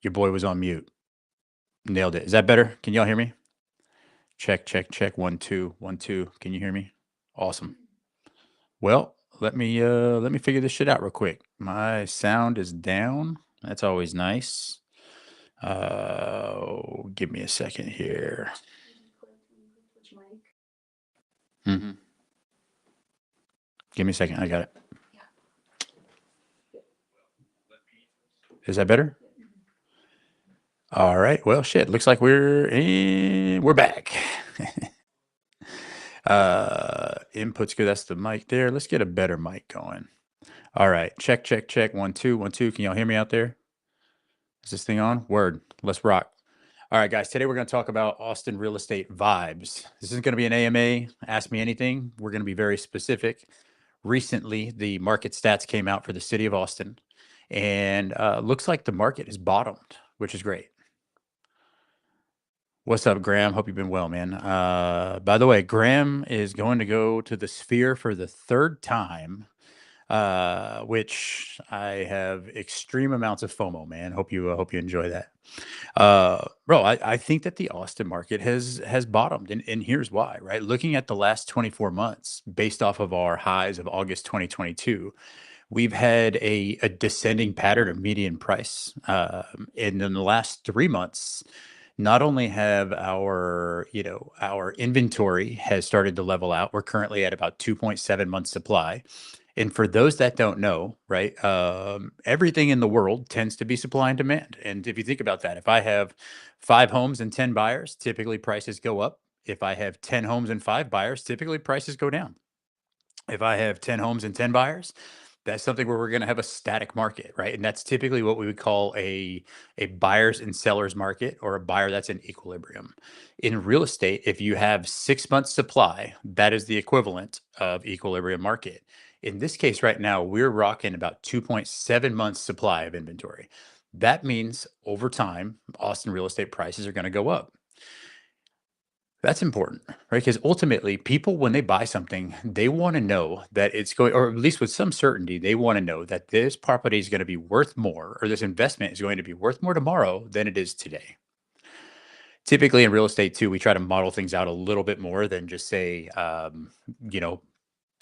Your boy was on mute. Nailed it. Is that better? Can y'all hear me? Check, check, check. 1, 2, 1, 2. Can you hear me? Awesome. Well, let me figure this shit out real quick. My sound is down. That's always nice. Give me a second here. hmm Give me a second. I got it. Is that better? All right. Well, shit. Looks like we're back. Input's good. That's the mic there. Let's get a better mic going. All right. Check, check, check. 1, 2, 1, 2. Can y'all hear me out there? Is this thing on? Word. Let's rock. All right, guys. Today we're going to talk about Austin real estate vibes. This is going to be an AMA. Ask me anything. We're going to be very specific. Recently, the market stats came out for the city of Austin, and looks like the market has bottomed, which is great. What's up, Graham? Hope you've been well, man. By the way, Graham is going to go to the Sphere for the third time, which I have extreme amounts of FOMO, man. Hope you enjoy that. Bro, I think that the Austin market has bottomed, and here's why, right? Looking at the last 24 months, based off of our highs of August 2022, we've had a descending pattern of median price. And in the last 3 months, not only have our inventory has started to level out. We're currently at about 2.7 months supply. And for those that don't know, right, everything in the world tends to be supply and demand. And if you think about that, if I have 5 homes and 10 buyers, typically prices go up. If I have 10 homes and 5 buyers, typically prices go down. If I have 10 homes and 10 buyers, that's something where we're going to have a static market, right? And that's typically what we would call a buyers and sellers market, or a buyer that's in equilibrium. In real estate, if you have 6 months supply, that is the equivalent of equilibrium market. In this case right now, we're rocking about 2.7 months supply of inventory. That means over time, Austin real estate prices are going to go up. That's important, right? Because ultimately, people, when they buy something, they want to know that it's going, or at least with some certainty, they want to know that this property is going to be worth more, or this investment is going to be worth more tomorrow than it is today. Typically in real estate too, we try to model things out a little bit more than just say, you know,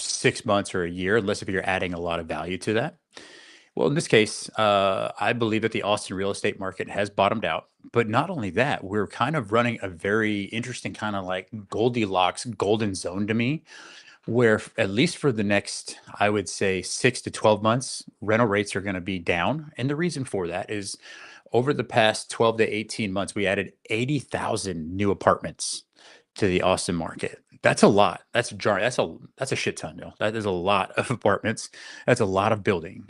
6 months or a year, unless if you're adding a lot of value to that. Well, in this case, I believe that the Austin real estate market has bottomed out. But not only that, we're kind of running a very interesting kind of like Goldilocks golden zone to me, where at least for the next, I would say 6 to 12 months, rental rates are going to be down. And the reason for that is over the past 12 to 18 months, we added 80,000 new apartments to the Austin market. That's a lot. That's a jar. That's a shit ton, yo. That is a lot of apartments. That's a lot of building.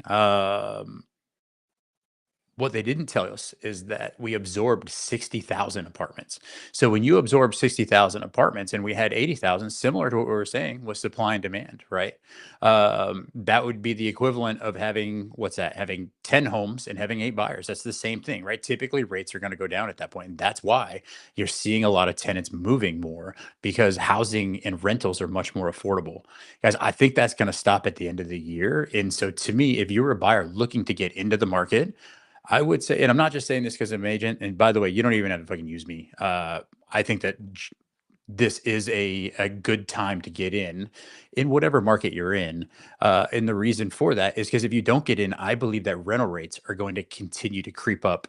What they didn't tell us is that we absorbed 60,000 apartments. So when you absorb 60,000 apartments and we had 80,000, similar to what we were saying with supply and demand, right? That would be the equivalent of having, what's that? Having 10 homes and having 8 buyers. That's the same thing, right? Typically rates are going to go down at that point. And that's why you're seeing a lot of tenants moving more, because housing and rentals are much more affordable. Guys, I think that's going to stop at the end of the year. And so to me, if you're a buyer looking to get into the market, I would say, and I'm not just saying this because I'm an agent. And by the way, you don't even have to fucking use me. I think that this is a good time to get in whatever market you're in. And the reason for that is because if you don't get in, I believe that rental rates are going to continue to creep up.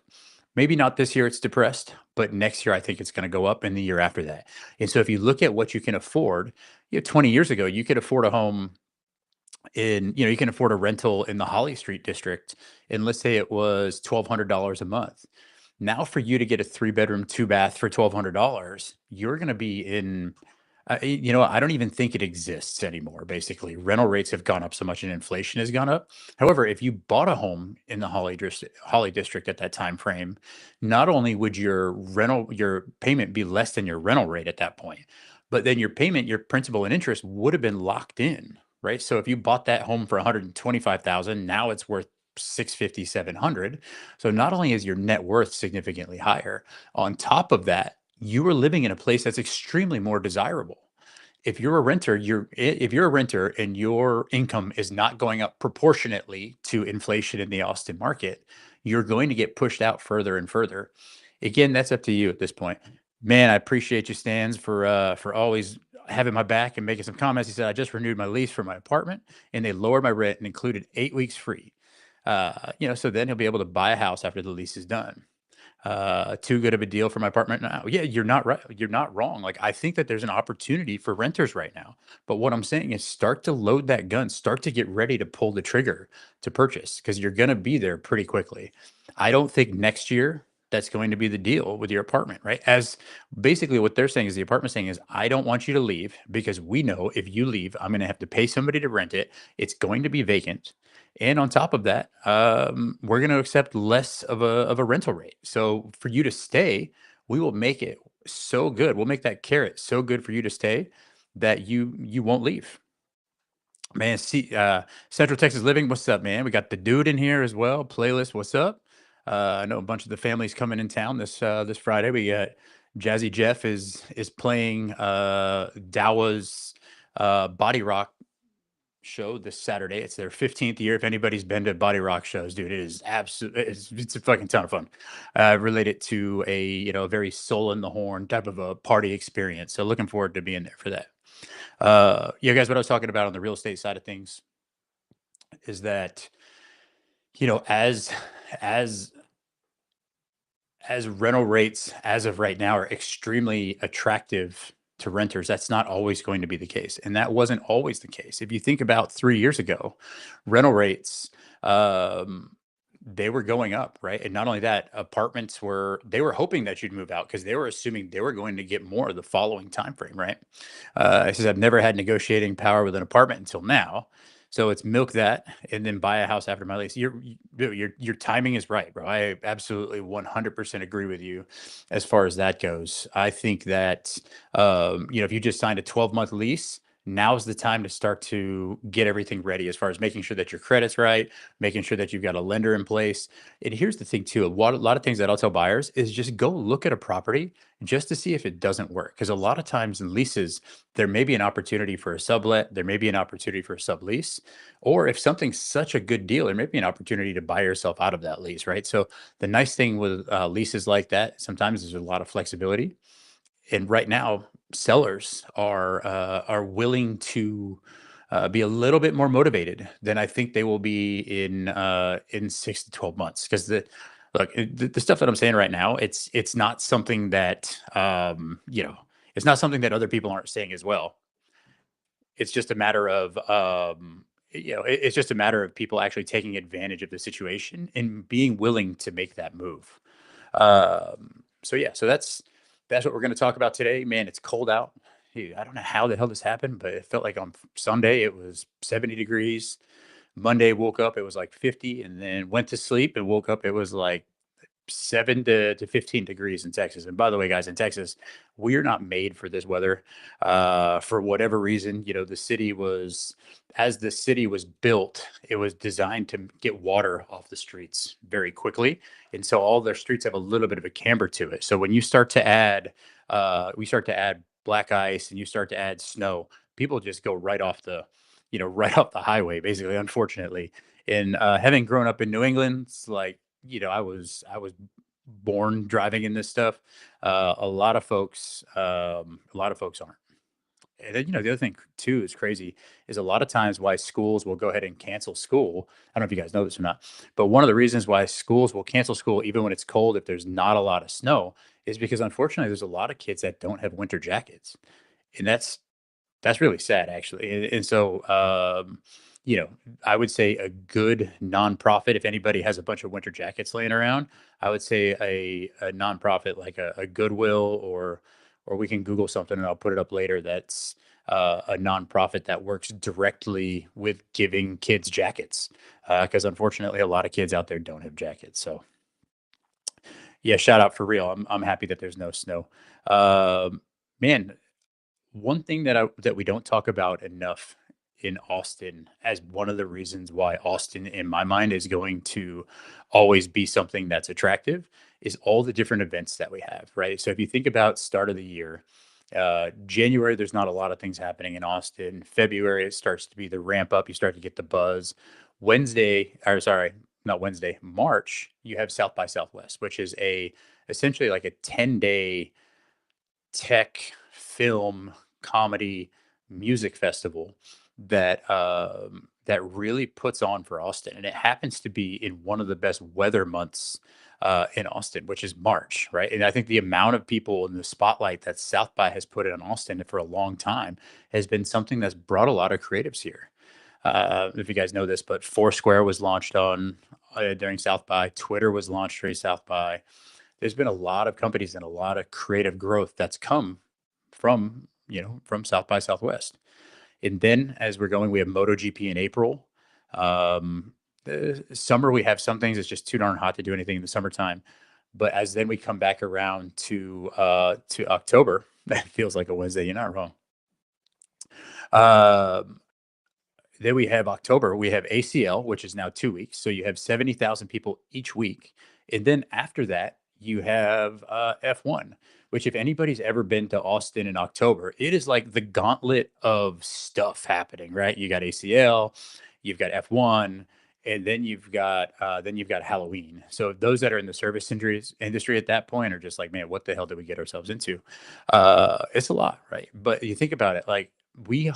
Maybe not this year, it's depressed, but next year I think it's going to go up, and the year after that. And so if you look at what you can afford, 20 years ago, you could afford a home you can afford a rental in the Holly Street district, and let's say it was $1,200 a month. Now, for you to get a 3 bedroom, 2 bath for $1,200, you're going to be in, I don't even think it exists anymore. Basically, rental rates have gone up so much and inflation has gone up. However, if you bought a home in the Holly district at that time frame, not only would your payment be less than your rental rate at that point, but then your principal and interest would have been locked in, right? So if you bought that home for 125,000, now it's worth 650, 700. So not only is your net worth significantly higher, on top of that, you are living in a place that's extremely more desirable. If you're a renter and your income is not going up proportionately to inflation in the Austin market, you're going to get pushed out further and further. Again, that's up to you at this point. Man, I appreciate you, Stans, for always having my back and making some comments. He said, I just renewed my lease for my apartment and they lowered my rent and included 8 weeks free. So then he'll be able to buy a house after the lease is done. Too good of a deal for my apartment now. Yeah, you're not right. You're not wrong. Like, I think that there's an opportunity for renters right now. But what I'm saying is start to load that gun, start to get ready to pull the trigger to purchase because you're going to be there pretty quickly. I don't think next year that's going to be the deal with your apartment, right? As basically what they're saying is the apartment saying is, I don't want you to leave because we know if you leave, I'm going to have to pay somebody to rent it. It's going to be vacant. And on top of that, we're going to accept less of a rental rate. So for you to stay, we will make it so good. We'll make that carrot so good for you to stay that you won't leave. Man, see, Central Texas Living, what's up, man? We got the dude in here as well. Playlist, what's up? I know a bunch of the families coming in town this Friday. We got Jazzy Jeff is playing Dawa's Body Rock show this Saturday. It's their 15th year. If anybody's been to Body Rock shows, dude, it is absolutely it's a fucking ton of fun. Related to a very soul in the horn type of a party experience. So looking forward to being there for that. Yeah, guys, what I was talking about on the real estate side of things is that as as as rental rates as of right now are extremely attractive to renters, that's not always going to be the case. And that wasn't always the case. If you think about 3 years ago, rental rates, um, they were going up, right? And not only that, they were hoping that you'd move out because they were assuming they were going to get more the following time frame, right? I says I've never had negotiating power with an apartment until now. So it's milk that and then buy a house after my lease. Your timing is right, bro. I absolutely 100% agree with you as far as that goes. I think that if you just signed a 12-month lease, now's the time to start to get everything ready as far as making sure that your credit's right, making sure that you've got a lender in place. And here's the thing too, a lot of things that I'll tell buyers is just go look at a property just to see if it doesn't work. Because a lot of times in leases, there may be an opportunity for a sublet, there may be an opportunity for a sublease, or if something's such a good deal, there may be an opportunity to buy yourself out of that lease, right? So the nice thing with leases like that, sometimes there's a lot of flexibility. And right now, sellers are willing to be a little bit more motivated than I think they will be in 6 to 12 months. Because the stuff that I'm saying right now, it's not something that it's not something that other people aren't saying as well. It's just a matter of it's just a matter of people actually taking advantage of the situation and being willing to make that move. So yeah, so that's what we're going to talk about today. Man, it's cold out. Hey, I don't know how the hell this happened, but it felt like on Sunday it was 70 degrees. Monday woke up, it was like 50, and then went to sleep and woke up, it was like 7 to 15 degrees in Texas. And by the way, guys, in Texas, we're not made for this weather. For whatever reason, as the city was built, it was designed to get water off the streets very quickly. And so all their streets have a little bit of a camber to it. So when you start to we start to add black ice and you start to add snow, people just go right off right off the highway, basically, unfortunately. And having grown up in New England, it's like, I was born driving in this stuff. A lot of folks, aren't. And then, the other thing too is crazy is a lot of times why schools will go ahead and cancel school. I don't know if you guys know this or not, but one of the reasons why schools will cancel school even when it's cold, if there's not a lot of snow, is because unfortunately there's a lot of kids that don't have winter jackets, and that's really sad, actually. And so, you know, I would say a good nonprofit, if anybody has a bunch of winter jackets laying around, I would say a nonprofit like a Goodwill, or we can Google something and I'll put it up later. That's a nonprofit that works directly with giving kids jackets, because unfortunately a lot of kids out there don't have jackets. So yeah, shout out for real. I'm happy that there's no snow. Man, one thing that we don't talk about enough in Austin as one of the reasons why Austin, in my mind, is going to always be something that's attractive is all the different events that we have, right? So if you think about start of the year, January, there's not a lot of things happening in Austin. February, it starts to be the ramp up. You start to get the buzz. Wednesday, or sorry, not Wednesday, March, you have South by Southwest, which is a essentially like a 10-day tech, film, comedy, music festival that really puts on for Austin, and it happens to be in one of the best weather months in Austin, which is March, right? And I think the amount of people in the spotlight that South by has put in Austin for a long time has been something that's brought a lot of creatives here. If you guys know this, but Foursquare was launched on during South by. Twitter was launched during South by. There's been a lot of companies and a lot of creative growth that's come from from South by Southwest. And then as we're going, we have MotoGP in April. The summer we have some things. It's just too darn hot to do anything in the summertime. But as then we come back around to October, that feels like a Wednesday. You're not wrong. Um, then we have October, we have ACL, which is now 2 weeks. So you have 70,000 people each week. And then after that, you have F1, which, if anybody's ever been to Austin in October, it is like the gauntlet of stuff happening, right? You got ACL, you've got F1, and then you've got Halloween. So those that are in the service industry at that point are just like, man, what the hell did we get ourselves into? It's a lot, right? But you think about it, like we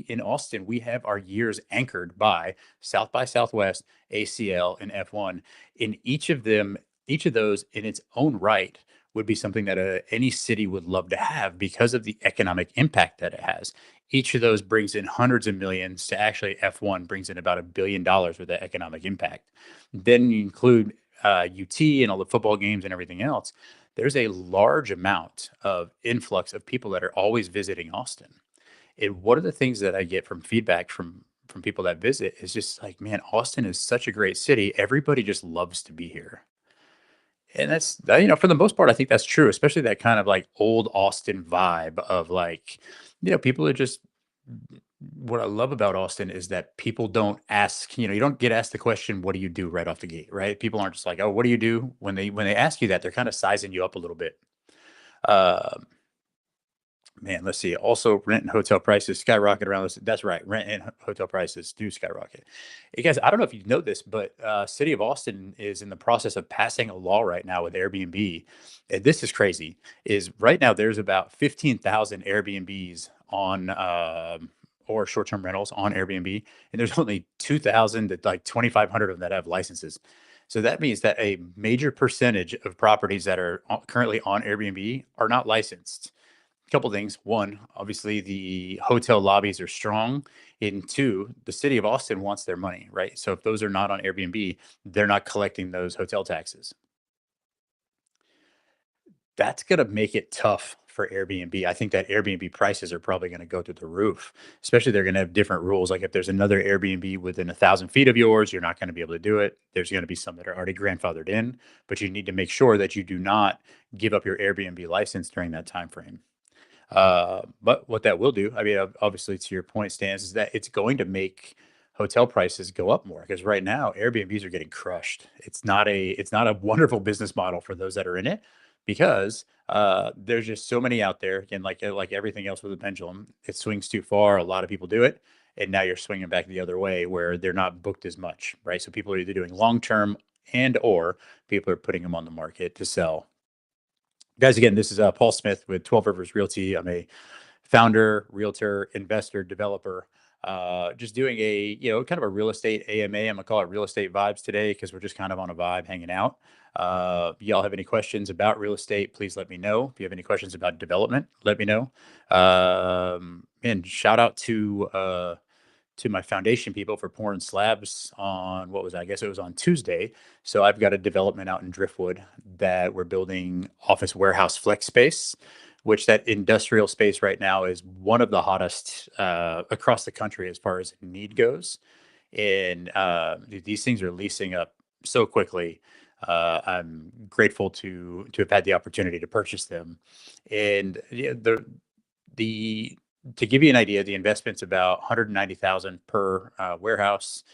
in Austin, we have our years anchored by Southwest, ACL, and F1. In each of those in its own right would be something that any city would love to have because of the economic impact that it has. Each of those brings in hundreds of millions to actually F1 brings in about $1 billion with that economic impact. Then you include UT and all the football games and everything else. There's a large amount of influx of people that are always visiting Austin. And one of the things that I get from feedback from people that visit is just like, man, Austin is such a great city. Everybody just loves to be here. And for the most part, I think that's true, especially that kind of like old Austin vibe of like, people are just, what I love about Austin is that people don't ask, you don't get asked the question, what do you do right off the gate, right? People aren't just like, oh, what do you do? When they ask you that, they're kind of sizing you up a little bit. Um, Man, let's see. Also, rent and hotel prices skyrocket around this. That's right. Rent and hotel prices do skyrocket. Hey guys, I don't know if you know this, but City of Austin is in the process of passing a law right now with Airbnb. And this is crazy. Is right now there's about 15,000 Airbnbs on or short-term rentals on Airbnb, and there's only 2,000 to like 2,500 of them that have licenses. So that means that a major percentage of properties that are currently on Airbnb are not licensed. Couple things. One, obviously the hotel lobbies are strong. And two, the city of Austin wants their money, right? So if those are not on Airbnb, they're not collecting those hotel taxes. That's going to make it tough for Airbnb. I think that Airbnb prices are probably going to go through the roof, especially they're going to have different rules. Like if there's another Airbnb within 1,000 feet of yours, you're not going to be able to do it. There's going to be some that are already grandfathered in, but you need to make sure that you do not give up your Airbnb license during that time frame. But what that will do, I mean, obviously, to your point, Stans, is that it's going to make hotel prices go up more because right now Airbnbs are getting crushed. It's not a wonderful business model for those that are in it because there's just so many out there. Again, like everything else with the pendulum, it swings too far. A lot of people do it, and now you're swinging back the other way where they're not booked as much, right? So people are either doing long term and or people are putting them on the market to sell. Guys, again, this is Paul Smith with 12 Rivers Realty. I'm a founder, realtor, investor, developer. Just doing a, kind of a real estate AMA. I'm gonna call it real estate vibes today because we're just kind of on a vibe hanging out. Y'all have any questions about real estate, please let me know. If you have any questions about development, let me know. And shout out to my foundation people for pouring slabs on what was that? I guess it was on Tuesday. So I've got a development out in Driftwood that we're building office warehouse flex space, which that industrial space right now is one of the hottest across the country as far as need goes. And these things are leasing up so quickly. I'm grateful to have had the opportunity to purchase them. And yeah, the to give you an idea, the investment's about 190,000 per warehouse,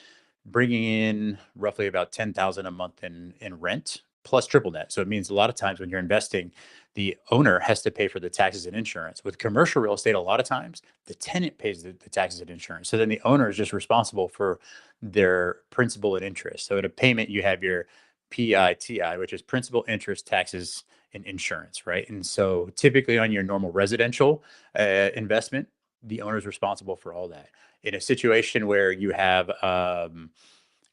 bringing in roughly about 10,000 a month in rent plus triple net. So it means a lot of times when you're investing, the owner has to pay for the taxes and insurance. With commercial real estate, a lot of times the tenant pays the taxes and insurance. So then the owner is just responsible for their principal and interest. So at a payment, you have your PITI, which is principal, interest, taxes, and insurance, right? And so typically on your normal residential investment, the owner is responsible for all that. In a situation where you have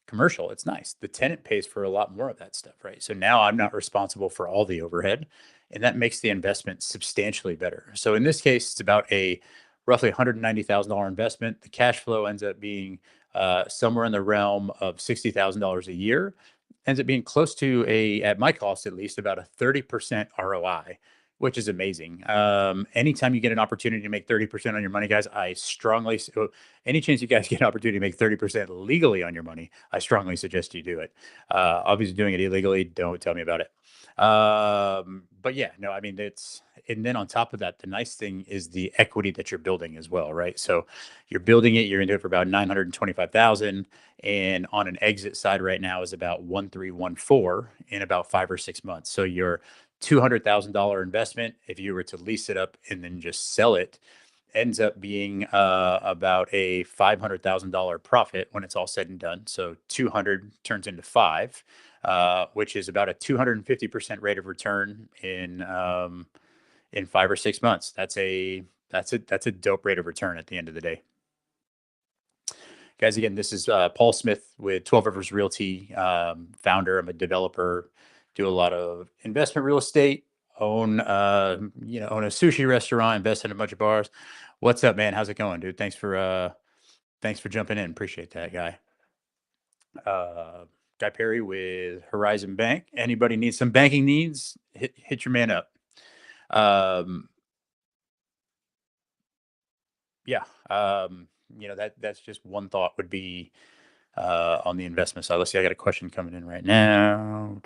commercial, it's nice. The tenant pays for a lot more of that stuff, right? So now I'm not responsible for all the overhead, and that makes the investment substantially better. So in this case, it's about a roughly $190,000 investment. The cash flow ends up being somewhere in the realm of $60,000 a year. Ends up being close to at my cost at least, about a 30% ROI, which is amazing. Anytime you get an opportunity to make 30% on your money, guys, any chance you guys get an opportunity to make 30% legally on your money, I strongly suggest you do it. Obviously, doing it illegally, don't tell me about it. But yeah, no, I mean, and then on top of that, the nice thing is the equity that you're building as well, right? So you're building it, you're into it for about 925,000, and on an exit side right now is about 1314 in about 5 or 6 months. So your $200,000 investment, if you were to lease it up and then just sell it, ends up being about a $500,000 profit when it's all said and done. So 200 turns into five, which is about a 250% rate of return in 5 or 6 months. That's a dope rate of return at the end of the day. Guys, again, this is Paul Smith with 12 Rivers Realty, founder. I'm a developer, do a lot of investment real estate, own a sushi restaurant, invest in a bunch of bars. What's up, man? How's it going, dude? Thanks for jumping in. Appreciate that, guy. Guy Perry with Horizon Bank. Anybody needs some banking needs? Hit your man up. Um, yeah. That's just one thought would be on the investment side. Let's see. I got a question coming in right now.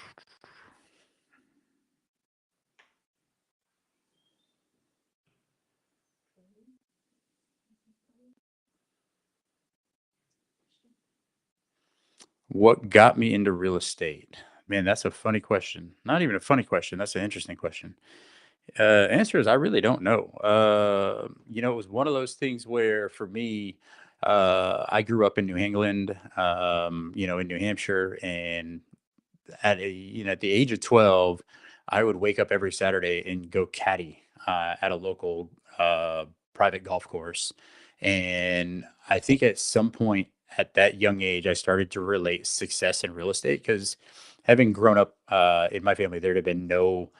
What got me into real estate? Man, that's a funny question. Not even a funny question. That's an interesting question. Answer is I really don't know. It was one of those things where for me, I grew up in New England, in New Hampshire, and at the age of 12, I would wake up every Saturday and go caddy at a local private golf course. And I think at some point at that young age, I started to relate success in real estate because having grown up in my family, there'd have been no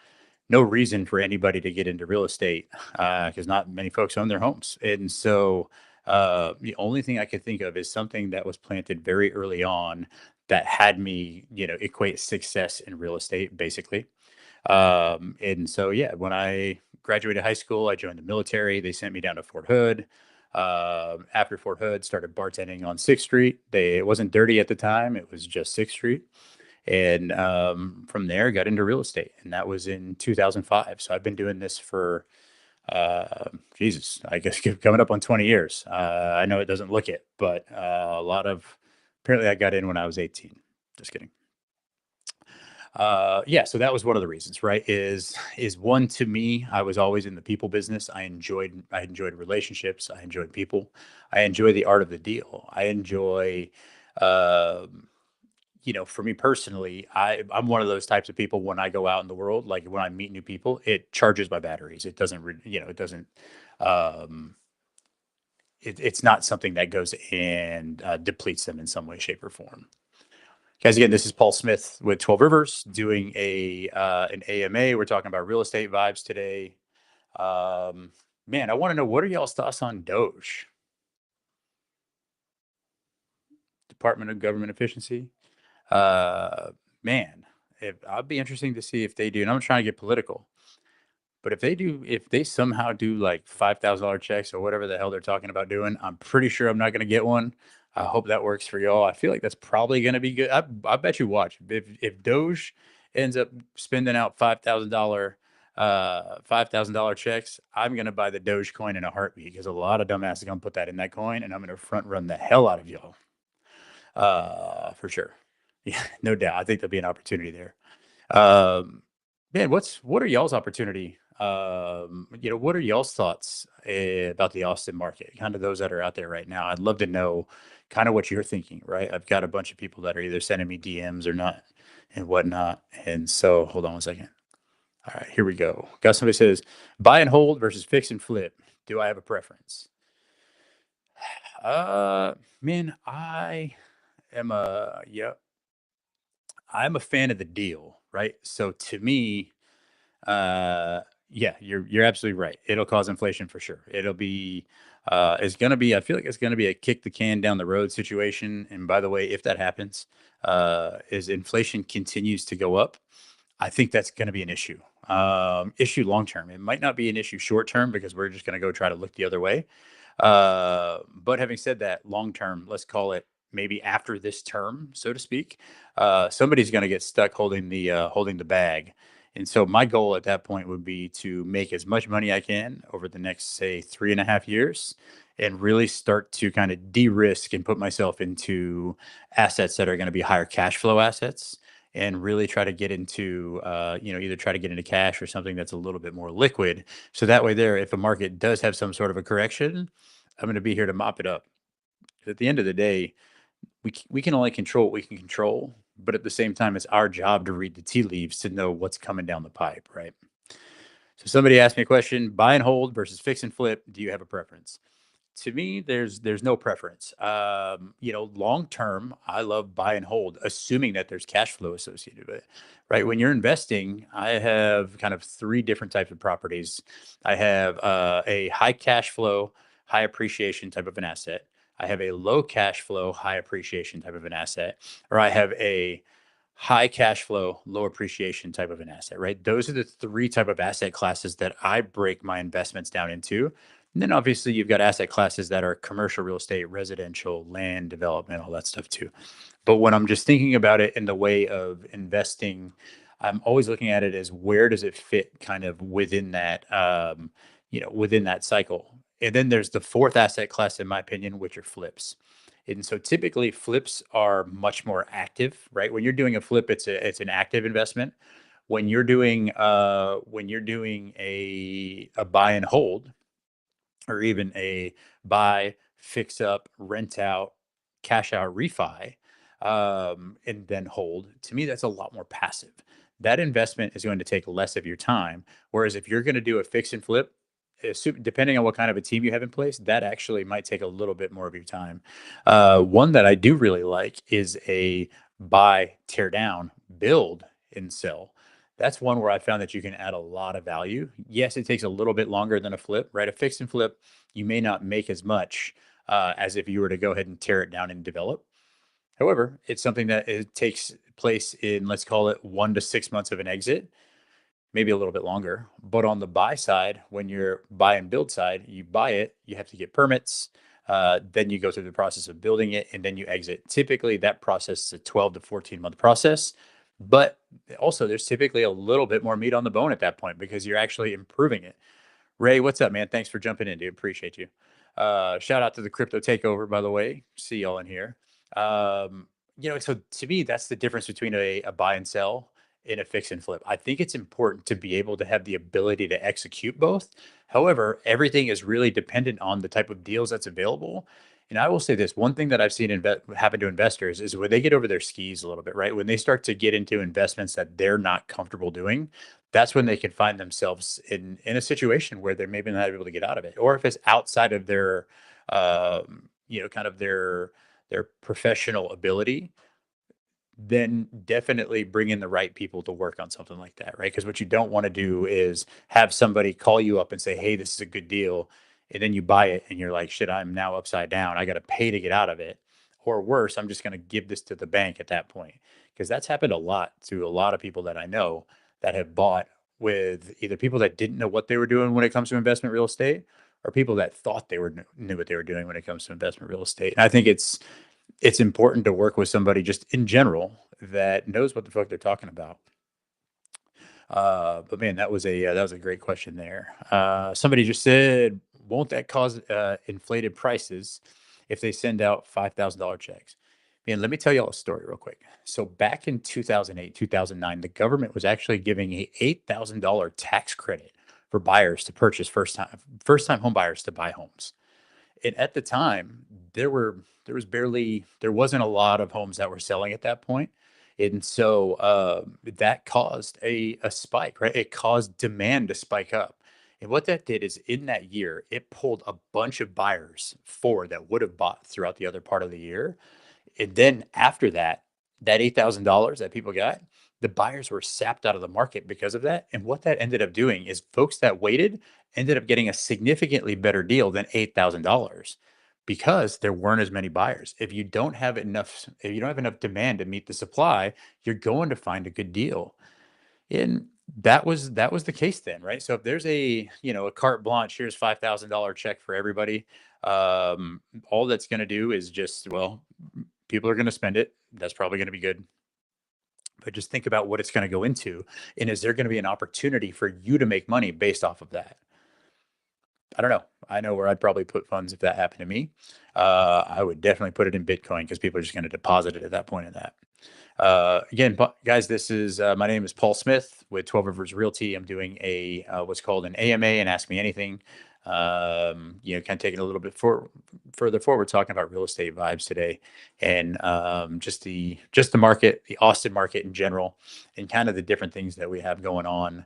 reason for anybody to get into real estate because not many folks own their homes. And so the only thing I could think of is something that was planted very early on that had me, equate success in real estate, basically. And so, yeah, when I graduated high school, I joined the military. They sent me down to Fort Hood. After Fort Hood, started bartending on 6th Street. It wasn't dirty at the time; it was just 6th Street. And from there, got into real estate, and that was in 2005. So I've been doing this for Jesus, I guess coming up on 20 years. I know it doesn't look it, but apparently I got in when I was 18. Just kidding. Yeah, so that was one of the reasons, right? Is one, to me, I was always in the people business. I enjoyed relationships. I enjoyed people. I enjoy the art of the deal. I enjoy for me personally, I'm one of those types of people when I go out in the world, like when I meet new people, it charges my batteries. It doesn't, it doesn't, um, it's not something that goes and depletes them in some way, shape, or form. Guys, again, this is Paul Smith with 12 Rivers doing an AMA. We're talking about real estate vibes today. Man, I want to know, what are y'all's thoughts on Doge, Department of Government Efficiency? Uh, Man, if I'd be interesting to see if they do, and I'm trying to get political, but if they somehow do like $5,000 checks or whatever the hell they're talking about doing, I'm pretty sure I'm not going to get one. I hope that works for y'all. I feel like that's probably going to be good. I bet you watch if Doge ends up spending out $5,000 checks, I'm going to buy the Doge coin in a heartbeat because a lot of dumbasses are going to put that in that coin, and I'm going to front run the hell out of y'all. For sure. Yeah, no doubt. I think there'll be an opportunity there. Um, Man, what are y'all's opportunity? What are y'all's thoughts about the Austin market? Kind of those that are out there right now. I'd love to know kind of what you're thinking, right? I've got a bunch of people that are either sending me DMs or not and whatnot. And so hold on one second. All right, here we go. Got somebody says buy and hold versus fix and flip. Do I have a preference? Uh Man, yeah, I'm a fan of the deal, right? So to me, yeah, you're absolutely right. It'll cause inflation for sure. It's gonna be. I feel like it's gonna be a kick the can down the road situation. And by the way, if that happens, as inflation continues to go up, I think that's going to be an issue. Issue long term. It might not be an issue short term because we're just going to go try to look the other way. But having said that, long term, let's call it maybe after this term, so to speak, somebody's going to get stuck holding the bag. And so my goal at that point would be to make as much money I can over the next, say, 3.5 years, and really start to kind of de-risk and put myself into assets that are going to be higher cash flow assets, and really try to get into either try to get into cash or something that's a little bit more liquid, so that way there, if a market does have some sort of a correction, I'm going to be here to mop it up. At the end of the day, we can only control what we can control, but at the same time, it's our job to read the tea leaves to know what's coming down the pipe, right? So somebody asked me a question: buy and hold versus fix and flip. Do you have a preference? To me, there's no preference. Long term, I love buy and hold, assuming that there's cash flow associated with it, right? When you're investing, I have kind of three different types of properties. I have a high cash flow, high appreciation type of an asset. I have a low cash flow, high appreciation type of an asset, or I have a high cash flow, low appreciation type of an asset, right? Those are the three type of asset classes that I break my investments down into. And then obviously you've got asset classes that are commercial real estate, residential, land development, all that stuff too. But when I'm just thinking about it in the way of investing, I'm always looking at it as where does it fit kind of within that cycle. And then there's the fourth asset class, in my opinion, which are flips. And so typically flips are much more active, right? When you're doing a flip, it's an active investment. When you're doing a buy and hold, or even a buy, fix up, rent out, cash out, refi, and then hold. To me, that's a lot more passive. That investment is going to take less of your time. Whereas if you're going to do a fix and flip, depending on what kind of a team you have in place, that actually might take a little bit more of your time. One that I do really like is a buy, tear down, build, and sell. That's one where I found that you can add a lot of value. Yes, it takes a little bit longer than a flip, right? A fix and flip, you may not make as much as if you were to go ahead and tear it down and develop. However, it's something that it takes place in, let's call it 1 to 6 months of an exit, maybe a little bit longer. But on the buy side, when you're buy and build side, you buy it, you have to get permits. Then you go through the process of building it, and then you exit. Typically, that process is a 12 to 14 month process. But also, there's typically a little bit more meat on the bone at that point because you're actually improving it. Ray, what's up, man? Thanks for jumping in, dude. Appreciate you. Shout out to the crypto takeover, by the way. See y'all in here. So to me, that's the difference between a buy and sell and a fix and flip. I think it's important to be able to have the ability to execute both. However, everything is really dependent on the type of deals that's available. And I will say this: one thing that I've seen happen to investors is when they get over their skis a little bit, right? When they start to get into investments that they're not comfortable doing, that's when they can find themselves in a situation where they're maybe not able to get out of it, or if it's outside of their kind of their professional ability, then definitely bring in the right people to work on something like that, right? Because what you don't want to do is have somebody call you up and say, hey, this is a good deal, and then you buy it and you're like, shit, I'm now upside down, I got to pay to get out of it. Or worse, I'm just going to give this to the bank at that point. Because that's happened a lot to a lot of people that I know that have bought with either people that didn't know what they were doing when it comes to investment real estate, or people that thought they knew what they were doing when it comes to investment real estate. And I think it's important to work with somebody just in general that knows what the fuck they're talking about. But man, that was a great question there. Somebody just said, "Won't that cause inflated prices if they send out $5,000 checks?" Man, let me tell y'all a story real quick. So back in 2008, 2009, the government was actually giving a $8,000 tax credit for buyers to purchase first time home buyers to buy homes. And at the time, there wasn't a lot of homes that were selling at that point. And so that caused a spike, right? It caused demand to spike up. And what that did is in that year, it pulled a bunch of buyers forward that would have bought throughout the other part of the year. And then after that, that $8,000 that people got, the buyers were sapped out of the market because of that. And what that ended up doing is folks that waited ended up getting a significantly better deal than $8,000 because there weren't as many buyers. If you don't have enough demand to meet the supply, you're going to find a good deal. And that was the case then, right? So if there's a carte blanche, here's $5,000 check for everybody, um, all that's going to do is just, well, people are going to spend it. That's probably going to be good. But just think about what it's going to go into. And is there going to be an opportunity for you to make money based off of that? I don't know. I know where I'd probably put funds if that happened to me. I would definitely put it in Bitcoin because people are just going to deposit it at that point in that. Again, guys, this is my name is Paul Smith with 12 Rivers Realty. I'm doing a what's called an AMA and Ask Me Anything. Kind of taking a little bit further forward, talking about real estate vibes today, and just the market, the Austin market in general, and kind of the different things that we have going on.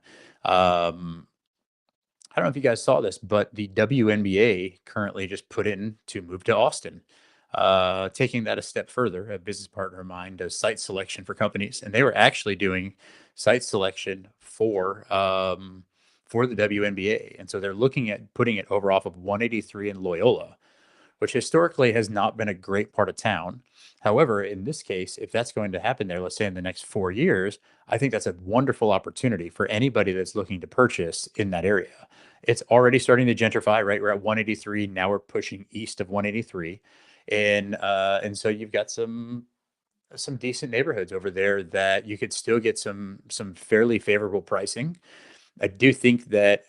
I don't know if you guys saw this, but the WNBA currently just put in to move to Austin. Taking that a step further, a business partner of mine does site selection for companies, and they were actually doing site selection for the WNBA, and so they're looking at putting it over off of 183 in Loyola, which historically has not been a great part of town. However, in this case, if that's going to happen there, let's say in the next 4 years, I think that's a wonderful opportunity for anybody that's looking to purchase in that area. It's already starting to gentrify, right? We're at 183. Now we're pushing east of 183. And so you've got some decent neighborhoods over there that you could still get some fairly favorable pricing. I do think that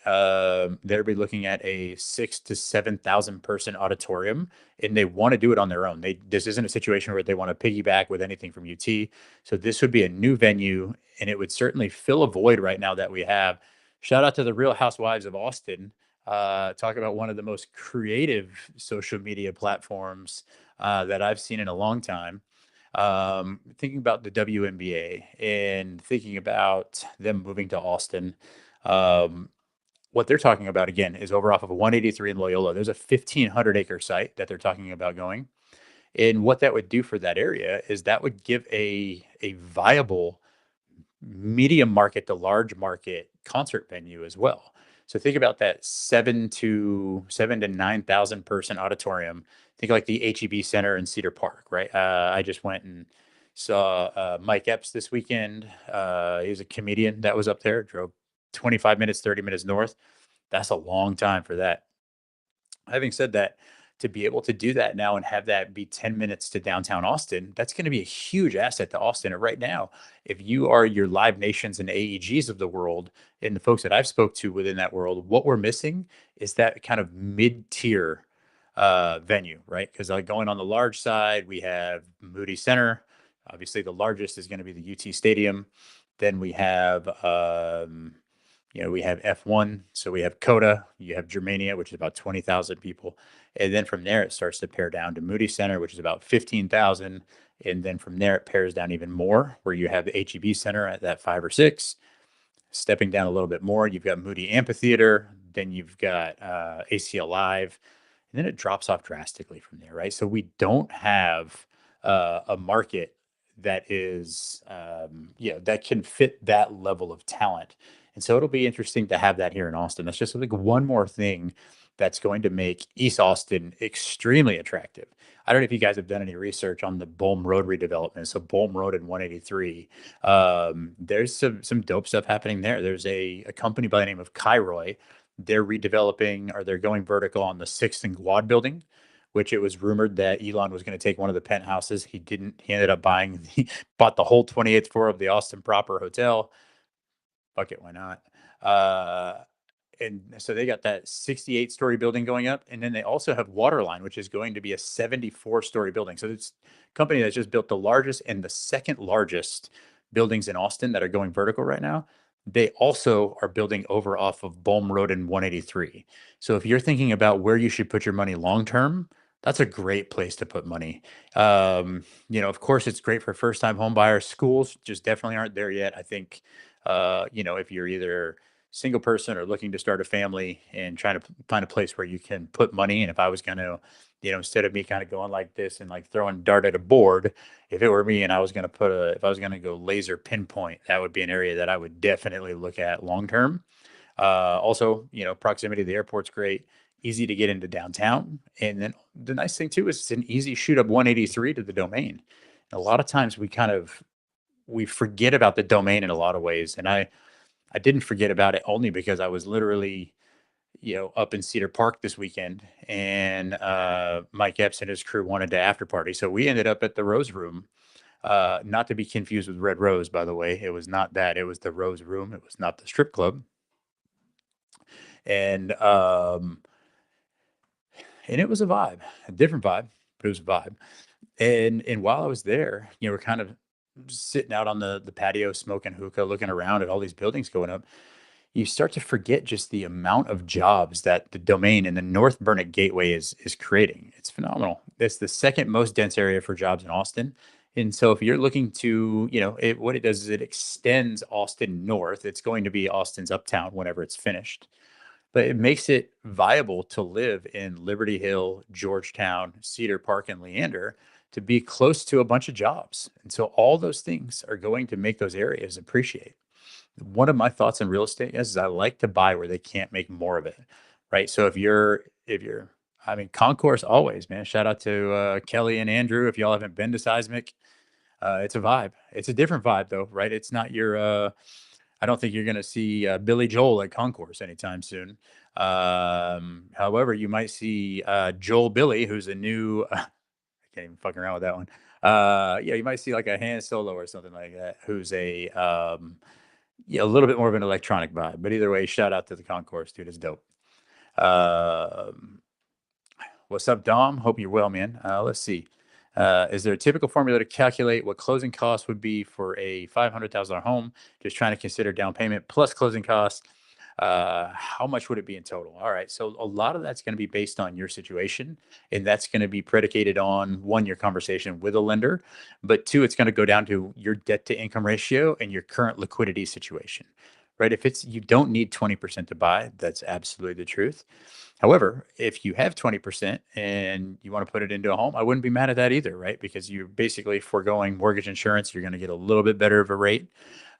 they'll be looking at a 6 to 7,000 person auditorium, and they want to do it on their own. This isn't a situation where they want to piggyback with anything from UT. So this would be a new venue, and it would certainly fill a void right now that we have. Shout out to the Real Housewives of Austin. Talk about one of the most creative social media platforms that I've seen in a long time. Thinking about the WNBA and thinking about them moving to Austin. Um, what they're talking about again is over off of 183 in Loyola. There's a 1,500-acre site that they're talking about going. And what that would do for that area is that would give a viable medium market to large market concert venue as well. So think about that 7 to 9,000 person auditorium. Think like the HEB Center in Cedar Park, right? I just went and saw Mike Epps this weekend. He was a comedian that was up there, drove 25 minutes, 30 minutes north. That's a long time for that. Having said that, to be able to do that now and have that be 10 minutes to downtown Austin, that's going to be a huge asset to Austin. And right now, if you are your Live Nations and AEGs of the world and the folks that I've spoke to within that world, what we're missing is that kind of mid-tier venue, right? Because like going on the large side, we have Moody Center. Obviously, the largest is going to be the UT Stadium. Then we have F1, so we have Coda, you have Germania, which is about 20,000 people. And then from there, it starts to pare down to Moody Center, which is about 15,000. And then from there, it pares down even more, where you have the HEB Center at that 5 or 6. Stepping down a little bit more, you've got Moody Amphitheater, then you've got ACL Live, and then it drops off drastically from there, right? So we don't have a market that is, that can fit that level of talent. And so it'll be interesting to have that here in Austin. That's just like one more thing that's going to make East Austin extremely attractive. I don't know if you guys have done any research on the Bolm Road redevelopment. So Bolm Road in 183, there's some dope stuff happening there. There's a company by the name of Kairoy. They're redeveloping, or they're going vertical on the 6th and Quad building, which it was rumored that Elon was going to take one of the penthouses. He didn't. He ended up he bought the whole 28th floor of the Austin proper hotel. Fuck it, why not? Uh, And so they got that 68-story building going up, and then they also have Waterline, which is going to be a 74-story building. So it's a company that's just built the largest and the second largest buildings in Austin that are going vertical right now. They also are building over off of Bolm Road and 183. So if you're thinking about where you should put your money long term, that's a great place to put money. Of course, it's great for first time home buyers. Schools just definitely aren't there yet. I think, if you're either single person or looking to start a family and trying to find a place where you can put money. And if I was going to, instead of me kind of going like this and like throwing dart at a board, if it were me and I was going to if I was going to go laser pinpoint, that would be an area that I would definitely look at long term. Also, proximity to the airport's great, easy to get into downtown. And then the nice thing too is it's an easy shoot up 183 to the Domain. A lot of times we forget about the Domain in a lot of ways. And I didn't forget about it only because I was literally, up in Cedar Park this weekend, and Mike Epps and his crew wanted to after party. So we ended up at the Rose Room, not to be confused with Red Rose, by the way. It was not that. It was the Rose Room. It was not the strip club. And it was a vibe, a different vibe, but it was a vibe. And while I was there, we're kind of sitting out on the patio, smoking hookah, looking around at all these buildings going up. You start to forget just the amount of jobs that the Domain and the North Burnett Gateway is creating. It's phenomenal. It's the second most dense area for jobs in Austin. And so if you're looking to, what it does is it extends Austin north. It's going to be Austin's uptown whenever it's finished, but it makes it viable to live in Liberty Hill, Georgetown, Cedar Park, and Leander to be close to a bunch of jobs. And so all those things are going to make those areas appreciate. One of my thoughts in real estate is I like to buy where they can't make more of it, right? So if you're, I mean, concourse always, man. Shout out to Kelly and Andrew. If y'all haven't been to Seismic, it's a vibe. It's a different vibe though, right? It's not your. I don't think you're going to see Billy Joel at concourse anytime soon. However, you might see Joel Billy, who's a new. I can't even fuck around with that one. Yeah, you might see like a Han Solo or something like that, who's a little bit more of an electronic vibe. But either way, shout out to the concourse, dude. It's dope. Um, what's up, Dom? Hope you're well, man. Let's see. Is there a typical formula to calculate what closing costs would be for a $500,000 home? Just trying to consider down payment plus closing costs. How much would it be in total? All right. So a lot of that's going to be based on your situation, and that's going to be predicated on one, your conversation with a lender, but two, it's going to go down to your debt to income ratio and your current liquidity situation, right? If it's, you don't need 20% to buy, that's absolutely the truth. However, if you have 20% and you want to put it into a home, I wouldn't be mad at that either, right? Because you're basically foregoing mortgage insurance. You're going to get a little bit better of a rate.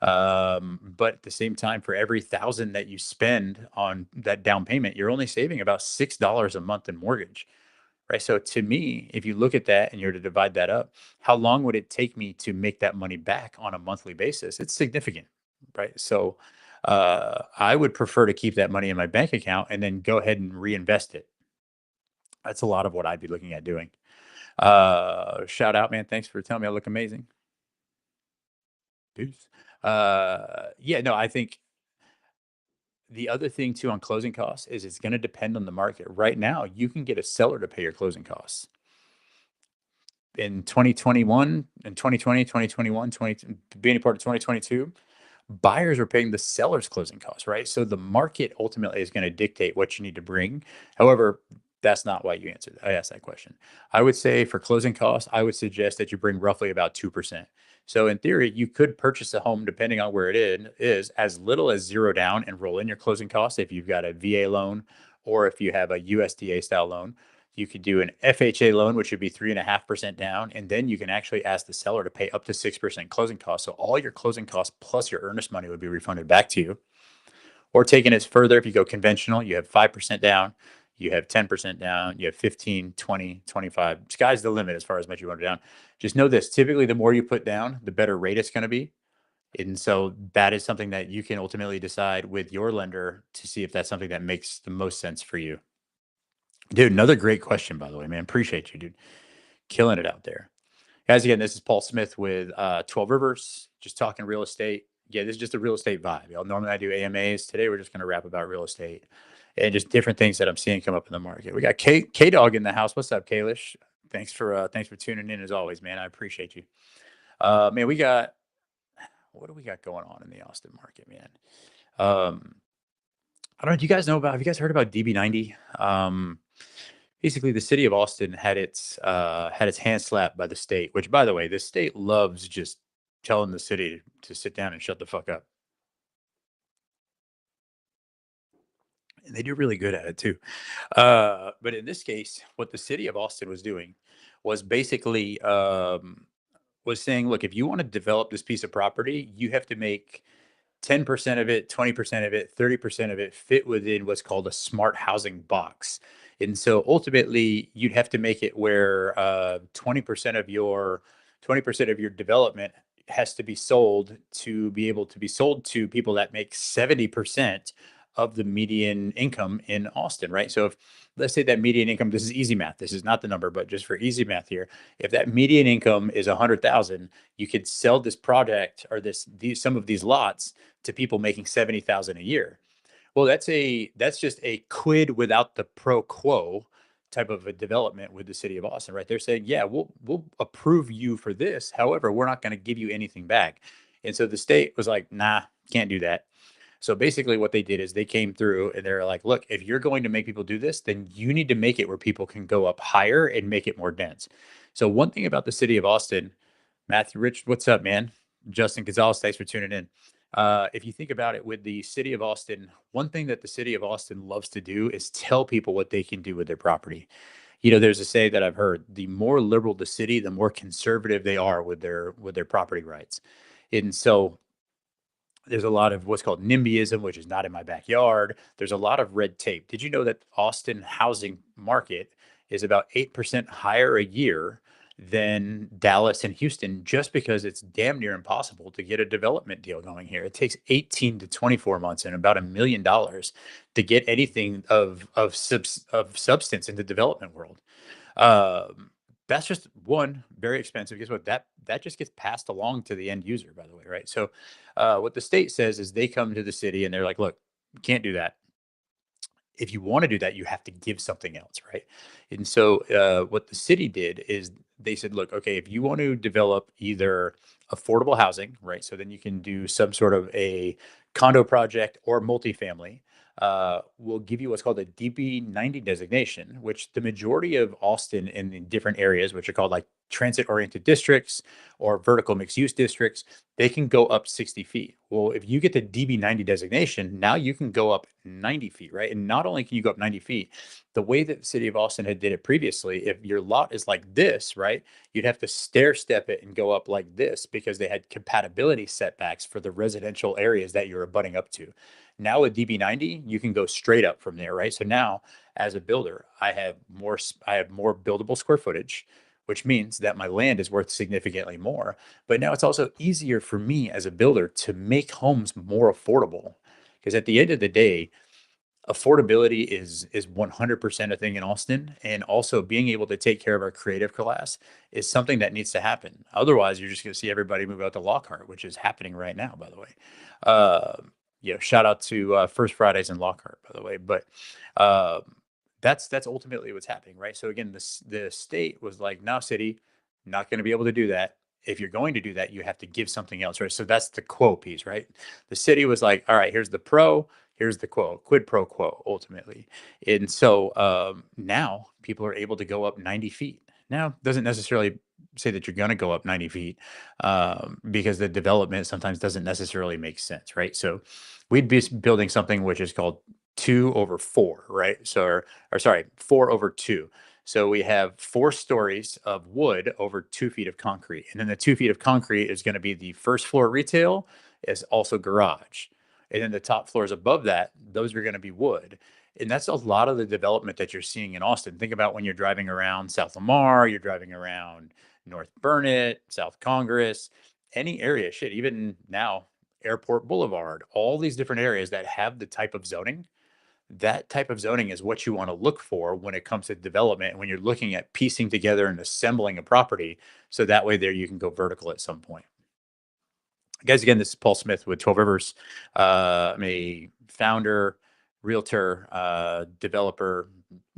But at the same time, for every 1,000 that you spend on that down payment, you're only saving about $6 a month in mortgage, right? So to me, if you look at that and you're to divide that up, how long would it take me to make that money back on a monthly basis? It's significant, right? So I would prefer to keep that money in my bank account and then go ahead and reinvest it. That's a lot of what I'd be looking at doing. Shout out, man. Thanks for telling me I look amazing. Deuce. Yeah, no, I think the other thing too on closing costs is it's going to depend on the market. Right now, you can get a seller to pay your closing costs. In 2021 and 2020, 2021, 20, beginning part of 2022, buyers are paying the seller's closing costs, right? So the market ultimately is going to dictate what you need to bring. However, that's not why you answered. I asked that question. I would say for closing costs, I would suggest that you bring roughly about 2%. So in theory, you could purchase a home depending on where it is as little as zero down and roll in your closing costs if you've got a VA loan or if you have a USDA style loan. You could do an FHA loan, which would be 3.5% down, and then you can actually ask the seller to pay up to 6% closing costs. So all your closing costs plus your earnest money would be refunded back to you. Or taking it further, if you go conventional, you have 5% down, you have 10% down, you have 15, 20, 25. Sky's the limit as far as much you want to down. Just know this, typically the more you put down, the better rate it's going to be. And so that is something that you can ultimately decide with your lender to see if that's something that makes the most sense for you. Dude, another great question, by the way, man. Appreciate you, dude. Killing it out there. Guys, again, this is Paul Smith with 12 Rivers, just talking real estate. Yeah, this is just a real estate vibe. Y'all, normally I do AMAs. Today we're just going to rap about real estate and just different things that I'm seeing come up in the market. We got K Dog in the house. What's up, Kalish? Thanks for tuning in as always, man. I appreciate you. Man, we got what do we got going on in the Austin market, man? Um, I don't know. Do you guys know about? Have you guys heard about DB90? Basically, the city of Austin had its hand slapped by the state. Which, by the way, the state loves just telling the city to sit down and shut the fuck up, and they do really good at it too. But in this case, what the city of Austin was doing was basically was saying, look, if you want to develop this piece of property, you have to make 10% of it, 20% of it, 30% of it fit within what's called a smart housing box. And so ultimately, you'd have to make it where 20% of your development has to be sold to be able to be sold to people that make 70% of the median income in Austin, right? So if let's say that median income, this is easy math, this is not the number, but just for easy math here, if that median income is 100,000, you could sell this project or these some of these lots to people making 70,000 a year. Well, that's just a quid without the pro quo type of a development with the city of Austin, right? They're saying, yeah, we'll approve you for this. However, we're not going to give you anything back. And so the state was like, nah, can't do that. So basically, what they did is they came through and they're like, look, if you're going to make people do this, then you need to make it where people can go up higher and make it more dense. So one thing about the city of Austin, Matthew Rich, what's up, man? Justin Gonzalez, thanks for tuning in. If you think about it with the city of Austin, one thing that the city of Austin loves to do is tell people what they can do with their property. You know, there's a say that I've heard: the more liberal the city, the more conservative they are with their property rights. And so there's a lot of what's called NIMBYism, which is not in my backyard. There's a lot of red tape. Did you know that Austin housing market is about 8% higher a year than Dallas and Houston, just because it's damn near impossible to get a development deal going here? It takes 18 to 24 months and about $1 million to get anything of substance in the development world. Um, that's just one, very expensive. Guess what? That just gets passed along to the end user, by the way, right? So, what the state says is they come to the city and they're like, "Look, you can't do that. If you want to do that, you have to give something else, right?" And so, what the city did is they said, "Look, okay, if you want to develop either affordable housing, right? So then you can do some sort of a condo project or multifamily. We'll give you what's called a DB90 designation, which the majority of Austin in the different areas, which are called like transit oriented districts or vertical mixed use districts, they can go up 60 feet. Well, if you get the DB90 designation, now you can go up 90 feet, right? And not only can you go up 90 feet, the way that the city of Austin had did it previously, if your lot is like this, right, you'd have to stair step it and go up like this because they had compatibility setbacks for the residential areas that you're abutting up to. Now with DB90, you can go straight up from there, right? So now, as a builder, I have more buildable square footage, which means that my land is worth significantly more. But now it's also easier for me as a builder to make homes more affordable. Because at the end of the day, affordability is 100% a thing in Austin, and also being able to take care of our creative class is something that needs to happen. Otherwise, you're just going to see everybody move out to Lockhart, which is happening right now, by the way. Shout out to First Fridays in Lockhart, by the way. But uh, that's ultimately what's happening, right? So again, the state was like, "No, city, not going to be able to do that. If you're going to do that, you have to give something else," right? So that's the quo piece, right? The city was like, "All right, here's the pro, here's the quo, quid pro quo, ultimately." And so now people are able to go up 90 feet. Now, doesn't necessarily say that you're going to go up 90 feet because the development sometimes doesn't necessarily make sense, right? So we'd be building something which is called 2/4, right? So, or sorry, 4/2. So we have 4 stories of wood over 2 feet of concrete. And then the 2 feet of concrete is going to be the first floor retail, is also garage. And then the top floors above that, those are going to be wood. And that's a lot of the development that you're seeing in Austin. Think about when you're driving around South Lamar, you're driving around North Burnett, South Congress, any area, shit, even now, Airport Boulevard, all these different areas that have the type of zoning. That type of zoning is what you want to look for when it comes to development, when you're looking at piecing together and assembling a property. So that way there you can go vertical at some point. Guys, again, this is Paul Smith with 12 Rivers. I'm a founder, realtor, developer,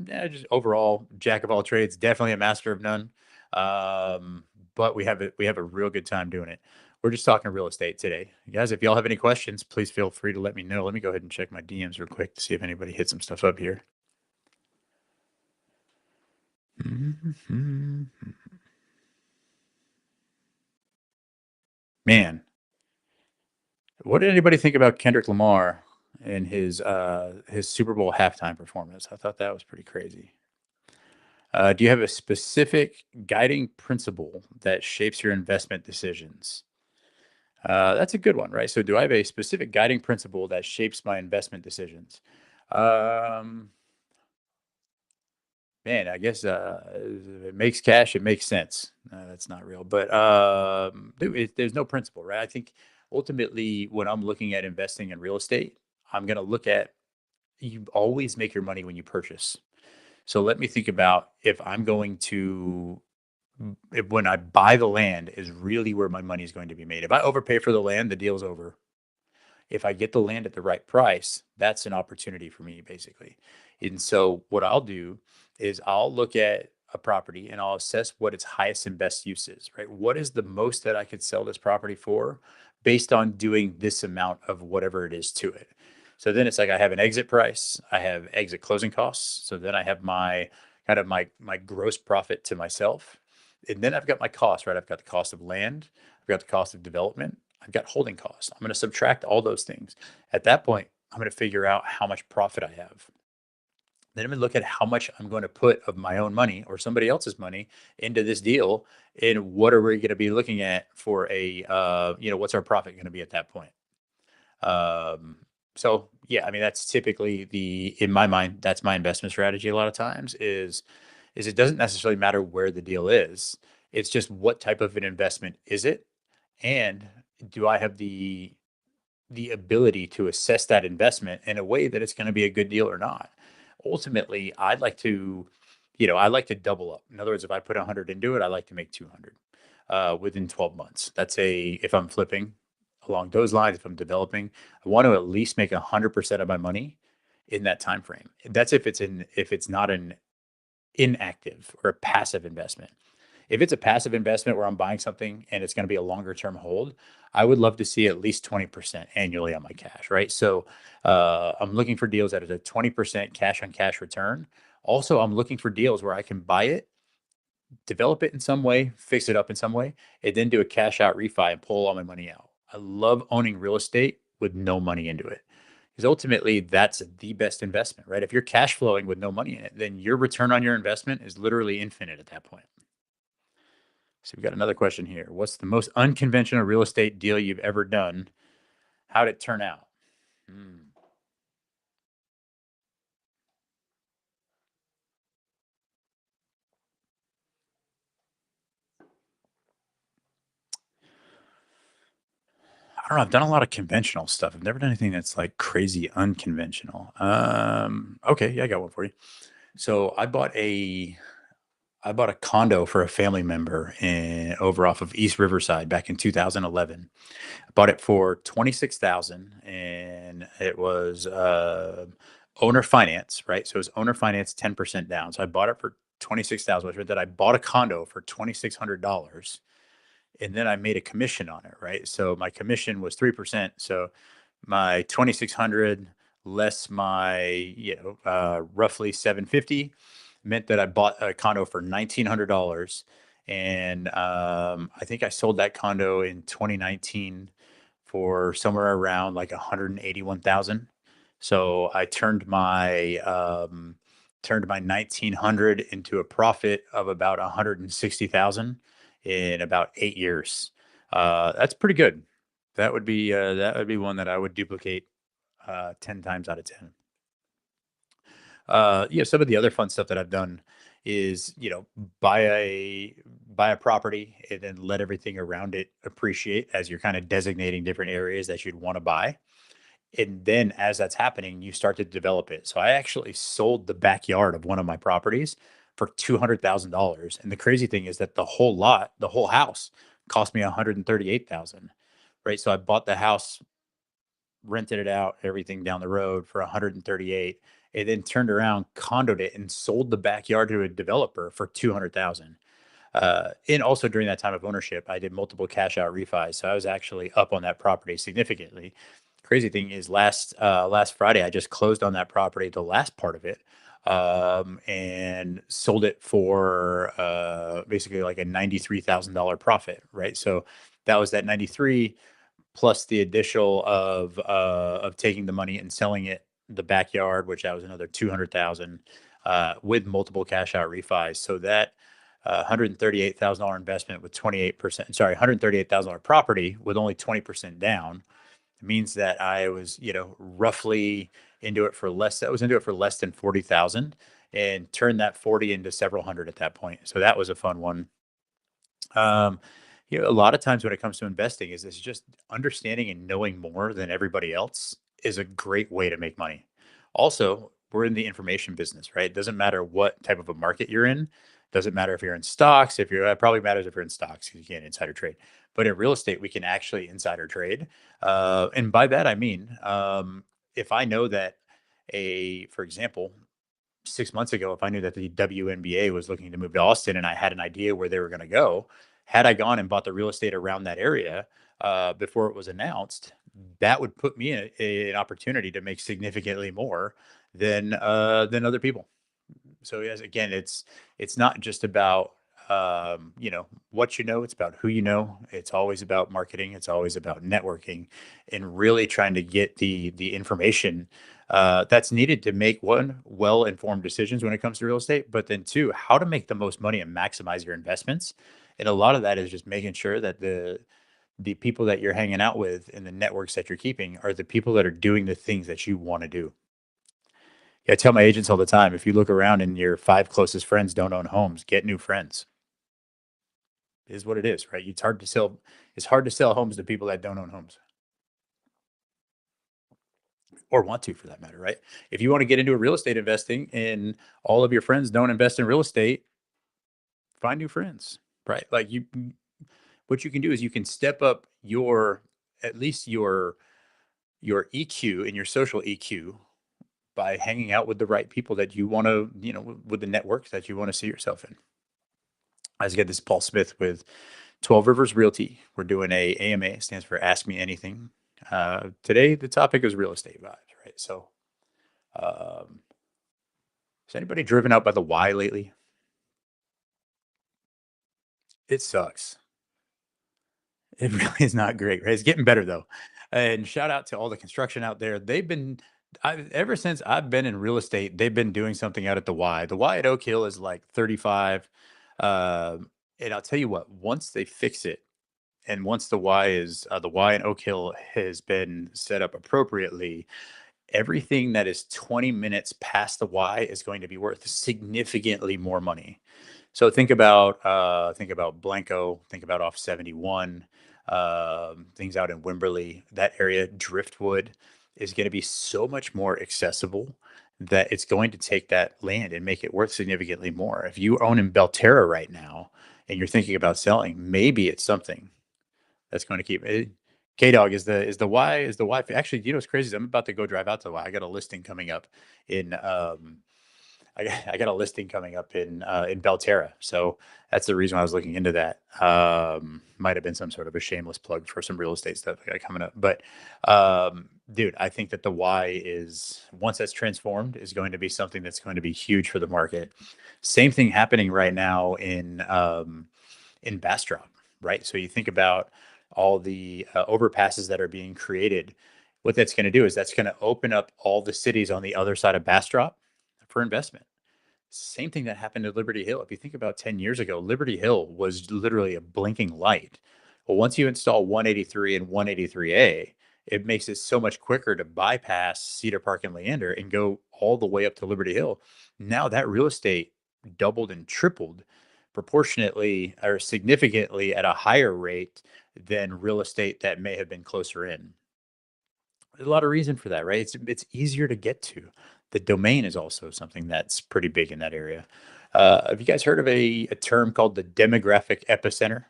just overall jack of all trades. Definitely a master of none. Um, but we have a real good time doing it. We're just talking real estate today, guys. If y'all have any questions, please feel free to let me know. Let me go ahead and check my DMs real quick to see if anybody hit some stuff up here. Mhm. Man, what did anybody think about Kendrick Lamar and his Super Bowl halftime performance? I thought that was pretty crazy. Do you have a specific guiding principle that shapes your investment decisions? That's a good one, right? So, do I have a specific guiding principle that shapes my investment decisions? Um, Man, I guess if it makes cash, it makes sense. That's not real, but there's no principle, right? I think ultimately, when I'm looking at investing in real estate, I'm going to look at you always make your money when you purchase. So let me think about if I'm going to if when I buy the land is really where my money is going to be made. If I overpay for the land, the deal's over. If I get the land at the right price, that's an opportunity for me, basically. And so what I'll do is I'll look at a property and I'll assess what its highest and best use is, right? What is the most that I could sell this property for based on doing this amount of whatever it is to it. So then it's like I have an exit price, I have exit closing costs. So then I have my kind of my gross profit to myself. And then I've got my cost, right? I've got the cost of land, I've got the cost of development, I've got holding costs. I'm going to subtract all those things. At that point, I'm going to figure out how much profit I have. Then I'm going to look at how much I'm going to put of my own money or somebody else's money into this deal, and what are we going to be looking at for what's our profit going to be at that point? Um, so yeah, I mean that's typically in my mind, that's my investment strategy. A lot of times is it doesn't necessarily matter where the deal is. It's just what type of an investment is it, and do I have the ability to assess that investment in a way that it's going to be a good deal or not. Ultimately, I like to double up. In other words, if I put 100 into it, I like to make 200 within 12 months. If I'm flipping along those lines, if I'm developing, I want to at least make 100% of my money in that time frame. That's if it's not an inactive or a passive investment. If it's a passive investment where I'm buying something and it's going to be a longer term hold, I would love to see at least 20% annually on my cash, right? So I'm looking for deals that is a 20% cash on cash return. Also, I'm looking for deals where I can buy it, develop it in some way, fix it up in some way, and then do a cash out refi and pull all my money out. I love owning real estate with no money into it. Because ultimately, that's the best investment, right? If you're cash flowing with no money in it, then your return on your investment is literally infinite at that point. So we've got another question here. What's the most unconventional real estate deal you've ever done? How'd it turn out? Hmm. I don't know. I've done a lot of conventional stuff. I've never done anything that's like crazy unconventional. Okay, yeah, I got one for you. So I bought a condo for a family member over off of East Riverside back in 2011. I bought it for 26,000, and it was owner finance, right? So it was owner finance 10% down. So I bought it for 26,000, which meant that I bought a condo for $2,600, and then I made a commission on it, right? So my commission was 3%. So my 2,600 less my roughly 750 meant that I bought a condo for $1,900, and I think I sold that condo in 2019 for somewhere around like 181,000. So I turned my 1,900 into a profit of about 160,000 in about 8 years. That's pretty good. That would be one that I would duplicate 10 times out of 10. Some of the other fun stuff that I've done is, buy a property and then let everything around it appreciate as you're kind of designating different areas that you'd want to buy. And then as that's happening, you start to develop it. So I actually sold the backyard of one of my properties for $200,000. And the crazy thing is that the whole house cost me 138,000. right? So I bought the house, rented it out, everything down the road for 138, and then turned around, condoed it, and sold the backyard to a developer for 200,000. And also during that time of ownership, I did multiple cash out refis, so I was actually up on that property significantly. Crazy thing is, last Friday, I just closed on that property, the last part of it, and sold it for basically like a $93,000 profit, right? So that was that 93 plus the additional of taking the money and selling it the backyard, which that was another 200,000 with multiple cash out refis. So that $138,000 investment with 28%, sorry, $138,000 property with only 20% down means that I was, roughly into it for less. I was into it for less than 40,000 and turned that 40 into several hundred at that point. So that was a fun one. Um, a lot of times when it comes to investing is this just understanding and knowing more than everybody else is a great way to make money. Also, we're in the information business, right? It doesn't matter what type of a market you're in. Doesn't matter if you're in stocks. If you're, it probably matters if you're in stocks because you can't insider trade. But in real estate, we can actually insider trade. And by that, I mean, if I know that for example, 6 months ago, if I knew that the WNBA was looking to move to Austin and I had an idea where they were going to go, had I gone and bought the real estate around that area before it was announced, that would put me in an opportunity to make significantly more than other people. So yes, again, it's not just about what you know. It's about who you know. It's always about marketing. It's always about networking, and really trying to get the information that's needed to make one well informed decisions when it comes to real estate. But then two, how to make the most money and maximize your investments. And a lot of that is just making sure that the people that you're hanging out with and the networks that you're keeping are the people that are doing the things that you want to do. Yeah, I tell my agents all the time, if you look around and your 5 closest friends don't own homes, get new friends. It is what it is, right? It's hard to sell homes to people that don't own homes or want to for that matter, right? If you want to get into a real estate investing and all of your friends don't invest in real estate, find new friends, right? Like what you can do is you can step up your at least your EQ and your social EQ by hanging out with the right people that you want to, with the network that you want to see yourself in. I just get this Paul Smith with 12 Rivers Realty. We're doing a AMA, stands for Ask Me Anything. Today, the topic is real estate vibes, right? So, um, has anybody driven out by the Y lately? It sucks. It really is not great, right? It's getting better though. And shout out to all the construction out there. Ever since I've been in real estate, they've been doing something out at the Y. The Y at Oak Hill is like 35. And I'll tell you what, once they fix it, and once the Y in Oak Hill has been set up appropriately, everything that is 20 minutes past the Y is going to be worth significantly more money. So think about Blanco, think about off 71, things out in Wimberley, that area, Driftwood is going to be so much more accessible that it's going to take that land and make it worth significantly more. If you own in Belterra right now and you're thinking about selling, maybe it's something that's going to keep it. K Dog is the Y. Actually, what's crazy is I'm about to go drive out to the Y. I got a listing coming up in I got a listing coming up in Belterra, so that's the reason I was looking into that. Might have been some sort of a shameless plug for some real estate stuff I got coming up, but dude, I think that the Y is once that's transformed is going to be something that's going to be huge for the market. Same thing happening right now in Bastrop, right? So you think about all the overpasses that are being created. What that's going to do is that's going to open up all the cities on the other side of Bastrop for investment. Same thing that happened at Liberty Hill. If you think about 10 years ago, Liberty Hill was literally a blinking light. Well, once you install 183 and 183A, it makes it so much quicker to bypass Cedar Park and Leander and go all the way up to Liberty Hill. Now that real estate doubled and tripled proportionately or significantly at a higher rate than real estate that may have been closer in. There's a lot of reason for that, right? It's easier to get to. The domain is also something that's pretty big in that area. Have you guys heard of a term called the demographic epicenter?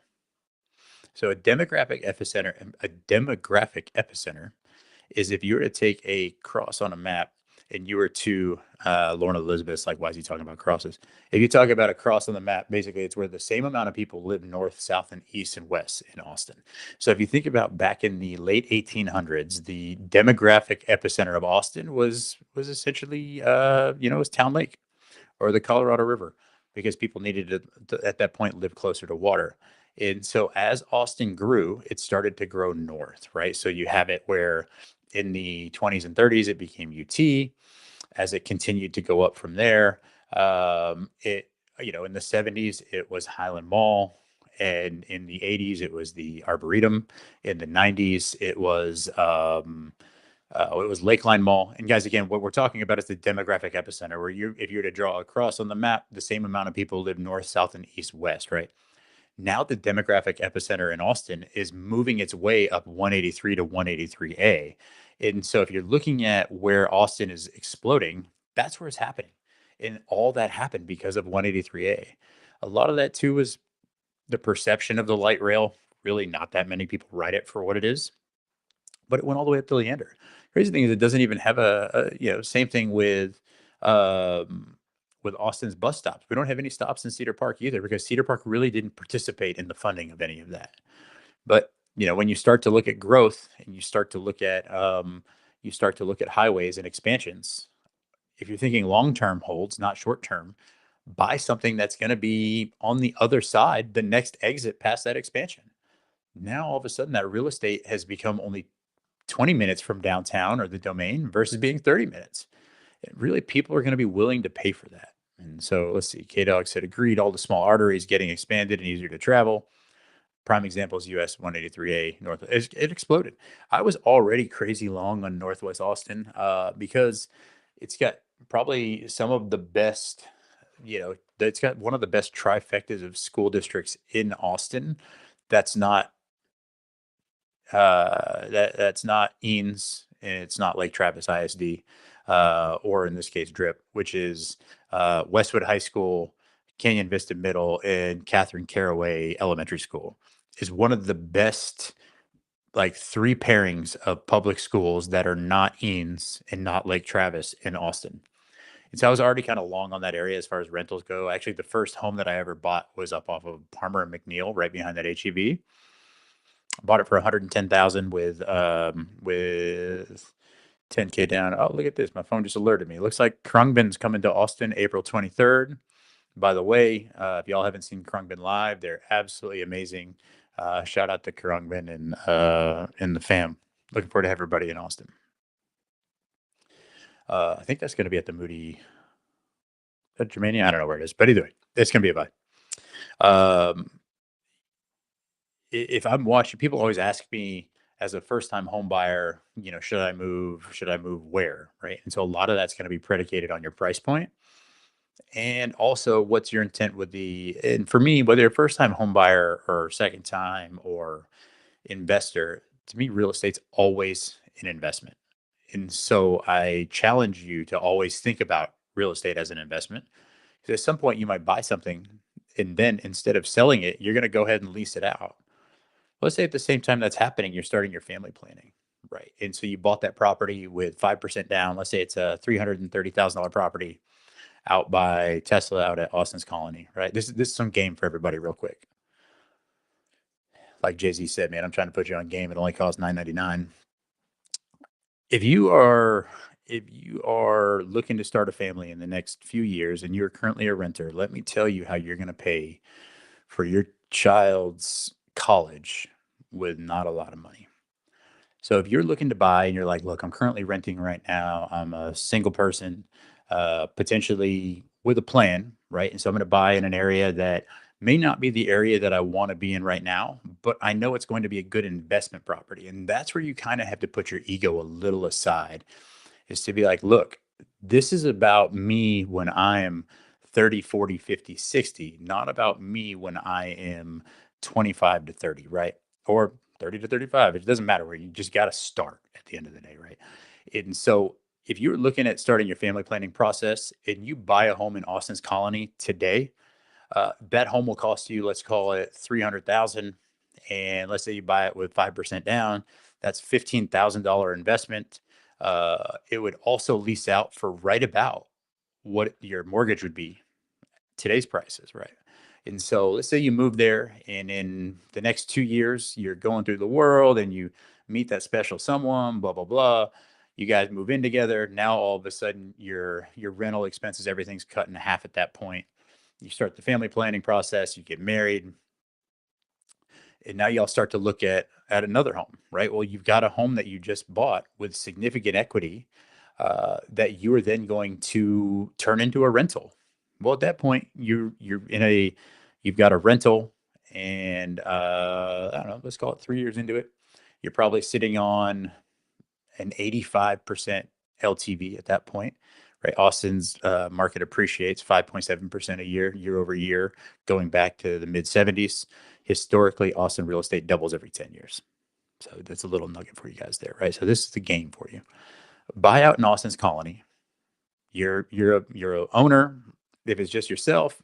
So a demographic epicenter is if you were to take a cross on a map and you were to Lauren Elizabeth's like, why is he talking about crosses? If you talk about a cross on the map, basically it's where the same amount of people live north, south, and east and west in Austin. So if you think about back in the late 1800s, the demographic epicenter of Austin was essentially it was Town Lake or the Colorado River because people needed to at that point live closer to water. And so as Austin grew, it started to grow north, right? So you have it where in the 20s and 30s it became UT. As it continued to go up from there, it in the 70s it was Highland Mall, and in the 80s it was the Arboretum. In the 90s it was Lakeline Mall. And guys, again, what we're talking about is the demographic epicenter, where if you were to draw a cross on the map, the same amount of people live north, south, and east, west, right? Now the demographic epicenter in Austin is moving its way up 183 to 183A. And so if you're looking at where Austin is exploding, that's where it's happening. And all that happened because of 183A. A lot of that too was the perception of the light rail. Really, not that many people ride it for what it is, but it went all the way up to Leander. Crazy thing is, it doesn't even have same thing with Austin's bus stops. We don't have any stops in Cedar Park either because Cedar Park really didn't participate in the funding of any of that. But when you start to look at growth and you start to look at highways and expansions, if you're thinking long term holds, not short term, buy something that's going to be on the other side, the next exit past that expansion. Now all of a sudden that real estate has become only 20 minutes from downtown or the Domain versus being 30 minutes. And really, people are going to be willing to pay for that. And so let's see. K Dog said, agreed. All the small arteries getting expanded and easier to travel. Prime example is US 183A North. It exploded. I was already crazy long on Northwest Austin because it's got probably some of the best, it's got one of the best trifectas of school districts in Austin. That's not that's not Eanes and it's not Lake Travis ISD, or in this case DRIP, which is Westwood High School, Canyon Vista Middle, and Catherine Caraway Elementary School. Is one of the best like three pairings of public schools that are not Eanes and not Lake Travis in Austin. And so I was already kind of long on that area as far as rentals go. Actually, the first home that I ever bought was up off of Palmer and McNeil, right behind that HEB. Bought it for 110,000 with 10K down. Oh, look at this. My phone just alerted me. Looks like Krungbin's coming to Austin April 23rd. By the way, if y'all haven't seen Krungbin live, they're absolutely amazing. Shout out to Krungbin and the fam. Looking forward to everybody in Austin. I think that's going to be at the Moody at Germania. I don't know where it is, but either way, it's going to be a vibe. If I'm watching, people always ask me as a first time home buyer, should I move? Should I move where? Right. And so a lot of that's going to be predicated on your price point. And also what's your intent and for me, whether you're a first time home buyer or second time or investor, to me, real estate's always an investment. And so I challenge you to always think about real estate as an investment. Because at some point you might buy something and then instead of selling it, you're going to go ahead and lease it out. Let's say at the same time that's happening, you're starting your family planning, right? And so you bought that property with 5% down. Let's say it's a $330,000 property out by Tesla out at Austin's Colony, right? This is some game for everybody, real quick. Like Jay-Z said, man, I'm trying to put you on game. It only costs $9.99. If you are looking to start a family in the next few years and you're currently a renter, let me tell you how you're going to pay for your child's college with not a lot of money. So if you're looking to buy and you're like, look, I'm currently renting right now. I'm a single person, potentially with a plan, right? And so I'm going to buy in an area that may not be the area that I want to be in right now, but I know it's going to be a good investment property. And that's where you kind of have to put your ego a little aside, is to be like, look, this is about me when I am 30, 40, 50, 60, not about me when I am 25 to 30, right? Or 30 to 35. It doesn't matter where you just got to start at the end of the day, right? And so if you're looking at starting your family planning process and you buy a home in Austin's Colony today, that home will cost you, let's call it 300,000. and let's say you buy it with 5% down, that's $15,000 investment. It would also lease out for right about what your mortgage would be today's prices, right? And so let's say you move there and in the next 2 years, you're going through the world and you meet that special someone, blah, blah, blah. You guys move in together. Now all of a sudden your rental expenses, everything's cut in half at that point. You start the family planning process, you get married, and now y'all start to look at another home, right? Well, you've got a home that you just bought with significant equity that you are then going to turn into a rental. Well, at that point, you've got a rental, and I don't know, let's call it 3 years into it. You're probably sitting on an 85% LTV at that point, right? Austin's market appreciates 5.7% a year, year over year, going back to the mid 70s. Historically, Austin real estate doubles every 10 years. So that's a little nugget for you guys there, right? So this is the game for you. Buyout in Austin's Colony. You're a owner. If it's just yourself,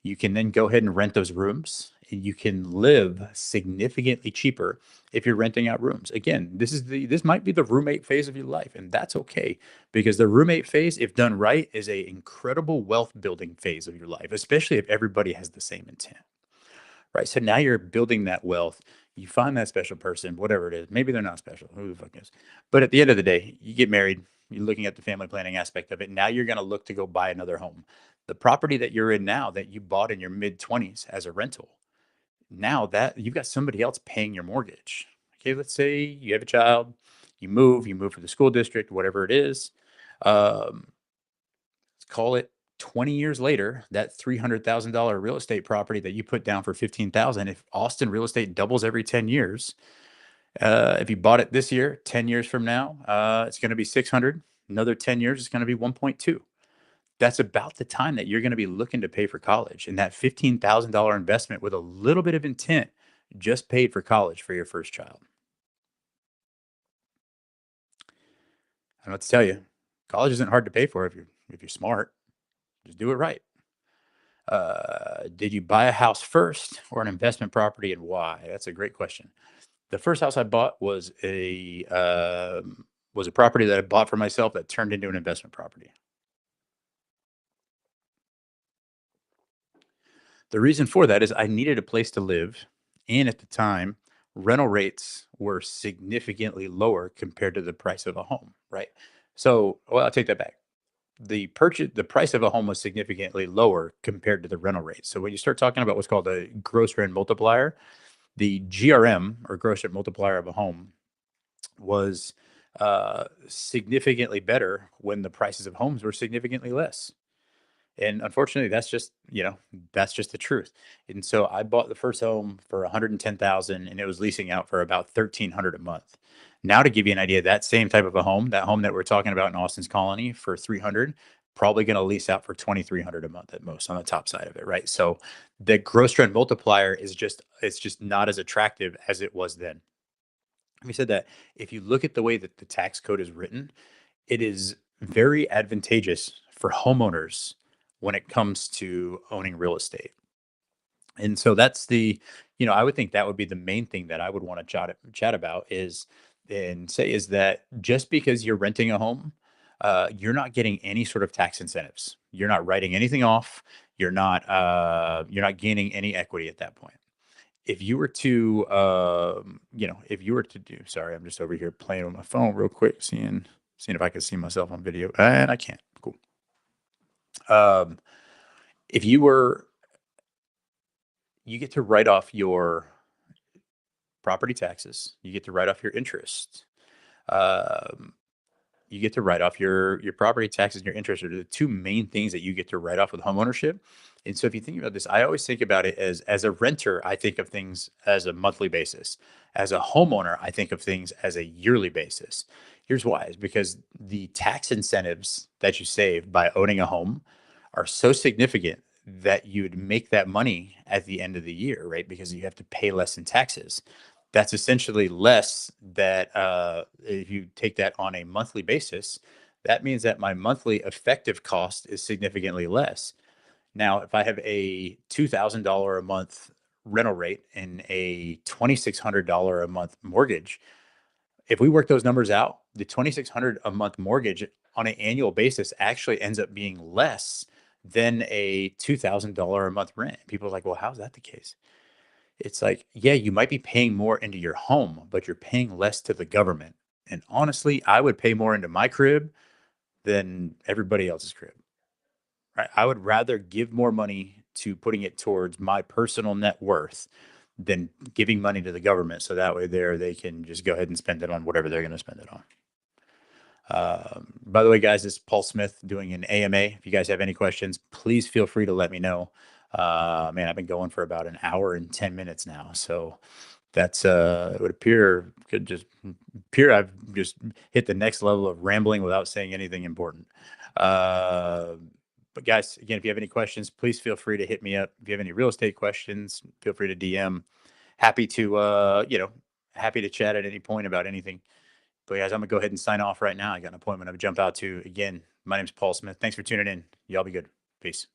you can then go ahead and rent those rooms, and you can live significantly cheaper if you're renting out rooms. Again, this might be the roommate phase of your life, and that's okay, because the roommate phase, if done right, is a incredible wealth building phase of your life, especially if everybody has the same intent. Right. So now you're building that wealth. You find that special person, whatever it is. Maybe they're not special. Who the fuck knows? But at the end of the day, you get married. You're looking at the family planning aspect of it. Now you're going to look to go buy another home. The property that you're in now that you bought in your mid 20s as a rental, now that you've got somebody else paying your mortgage. Okay. Let's say you have a child, you move to the school district, whatever it is. Um, let's call it 20 years later, that $300,000 real estate property that you put down for 15,000, if Austin real estate doubles every 10 years, if you bought it this year, 10 years from now, it's going to be 600. Another 10 years, it's going to be 1.2. That's about the time that you're going to be looking to pay for college. And that $15,000 investment with a little bit of intent just paid for college for your first child. I don't know what to tell you. College isn't hard to pay for if you're smart. Just do it right. Did you buy a house first or an investment property, and why? That's a great question. The first house I bought was a property that I bought for myself that turned into an investment property. The reason for that is I needed a place to live, and at the time, rental rates were significantly lower compared to the price of a home, right? So, well, I'll take that back. The price of a home was significantly lower compared to the rental rate. So when you start talking about what's called a gross rent multiplier, the GRM or gross rent multiplier of a home was significantly better when the prices of homes were significantly less. And unfortunately, that's just the truth. And so I bought the first home for 110,000 and it was leasing out for about 1,300 a month. Now to give you an idea, that same type of a home, that home that we're talking about in Austin's Colony for 300, probably going to lease out for 2,300 a month at most on the top side of it, right? So the gross rent multiplier it's just not as attractive as it was then. We said that if you look at the way that the tax code is written, it is very advantageous for homeowners when it comes to owning real estate. And so I would think that would be the main thing that I would want to chat about is that just because you're renting a home, you're not getting any sort of tax incentives. You're not writing anything off. You're not gaining any equity at that point. If you were to do, sorry, I'm just over here playing with my phone real quick, seeing if I can see myself on video, and I can't. Cool. Um, if you get to write off your property taxes, you get to write off your interest. Um, you get to write off your property taxes and your interest are the two main things that you get to write off with homeownership. And so if you think about this, I always think about it as a renter, I think of things as a monthly basis. As a homeowner, I think of things as a yearly basis. Here's why, is because the tax incentives that you save by owning a home are so significant that you'd make that money at the end of the year, right? Because you have to pay less in taxes. That's essentially less that if you take that on a monthly basis, that means that my monthly effective cost is significantly less. Now, if I have a $2,000 a month rental rate and a $2,600 a month mortgage, if we work those numbers out, the 2,600 a month mortgage on an annual basis actually ends up being less than a $2,000 a month rent. People are like, well, how's that the case? It's like, yeah, you might be paying more into your home, but you're paying less to the government. And honestly, I would pay more into my crib than everybody else's crib. Right? I would rather give more money to putting it towards my personal net worth than giving money to the government. So that way, they can just go ahead and spend it on whatever they're going to spend it on. By the way, guys, this is Paul Smith doing an AMA. If you guys have any questions, please feel free to let me know. Man, I've been going for about an hour and 10 minutes now. So that's it would appear I've just hit the next level of rambling without saying anything important. Uh, but guys, again, if you have any questions, please feel free to hit me up. If you have any real estate questions, feel free to DM. Happy to happy to chat at any point about anything. But guys, I'm gonna go ahead and sign off right now. I got an appointment to jump out to. Again, my name's Paul Smith. Thanks for tuning in. Y'all be good. Peace.